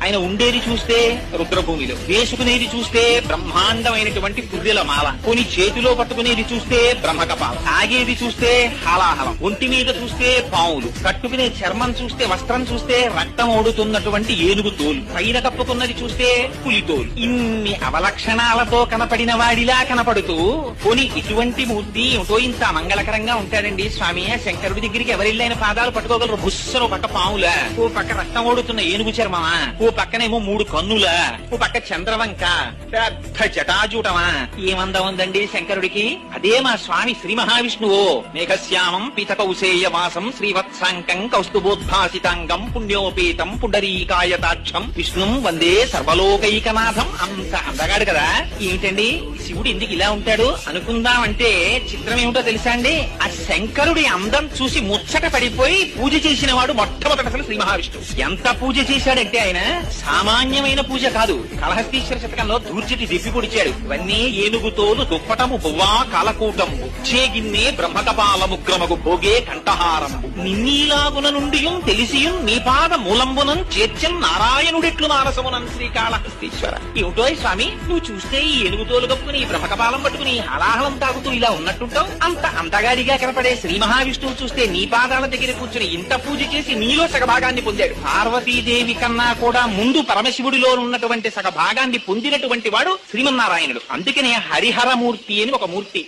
ఆయన ఉండేది చూస్తే రుద్రభూమిలో, వేసుకునేది చూస్తే బ్రహ్మాండమైనటువంటి పుర్రెల మాల, కొని చేతిలో పట్టుకునేది చూస్తే బ్రహ్మకపాల, తాగేది చూస్తే హాలాహలం, ఒంటి మీద చూస్తే పావులు, కట్టుకునే చర్మం చూస్తే, వస్త్రం చూస్తే రక్తం ఓడుతున్నటువంటి ఏనుగు తోలు, పైన కప్పుకున్నది చూస్తే పులితోలు. ఇన్ని అవలక్షణాలతో కనపడిన వాడిలా కనపడుతూ కొని ఇటువంటి మూర్తి ఏమిటో ఇంత మంగళకరంగా ఉంటాడండి స్వామి. శంకరుడి దగ్గరికి ఎవరిల్లైన పాదాలు పట్టుకోగలరు. బుస్సరు పక్క పాముల, ఓ పక్క రక్తం ఓడుతున్న ఏనుగు చర్మమా, ఓ పక్కనేమో 3 కన్నుల, ఓ పక్క చంద్రవంక, పెద్ద జటాజూటమా. ఏమందం ఉందండి శంకరుడికి. అదే మా స్వామి శ్రీ మహావిష్ణువు. మేఘశ్యామం పీతకౌసేయ వాసం శ్రీవత్సాంకం కౌస్తుభోద్భాసితాంగం పుణ్యోపేతం పుండరీకాయతాక్షం విష్ణుం వందే సర్వలోకైకనాథం. అంత అందగాడు కదా. ఏమిటండి శివుడు ఎందుకు ఇలా ఉంటాడు అనుకుందామంటే చిత్రం ఏమిటో తెలుసా అండి. ఆ శంకరుడి అందం చూసి ముచ్చట పడిపోయి పూజ చేసిన వాడు మొట్టమొదటి అసలు శ్రీ మహావిష్ణువు. ఎంత పూజ చేశాడంటే ఆయన సామాన్యమైన పూజ కాదు. కళహస్తీశ్వర శతకంలో దూర్జటి దిప్పి పొడిచాడు. ఇవన్నీ ఏనుగుతోలు దుప్పటము బువ్వా కాలకూటము చేగిన్నే బ్రహ్మకపాలము క్రమకు భోగే కంఠహారము నిన్నీలాగున నుండియుం తెలిసియుం నీ పాద మూలంబునం చేర్చం నారాయణుడెట్లు మానసమునం శ్రీకాళహస్తీశ్వర. ఏమిటో స్వామి నువ్వు చూస్తే ఈ ఏనుగుతోలు కప్పుకుని బ్రహ్మకపాలం పట్టుకుని హలాహలం తాగుతూ ఇలా ఉన్నట్టుంటావు. అంత అంతగాడిగా కనపడే శ్రీ మహావిష్ణువు చూస్తే నీ పాదాల దగ్గర కూర్చుని ఇంత పూజ చేసి నీలో సగభాగాన్ని పొందాడు. పార్వతీదేవి కన్నా కూడా ముందు పరమశివుడిలో ఉన్నటువంటి సగభాగాన్ని పొందినటువంటి వాడు శ్రీమన్నారాయణుడు. అందుకనే హరిహరమూర్తి అని ఒక మూర్తి.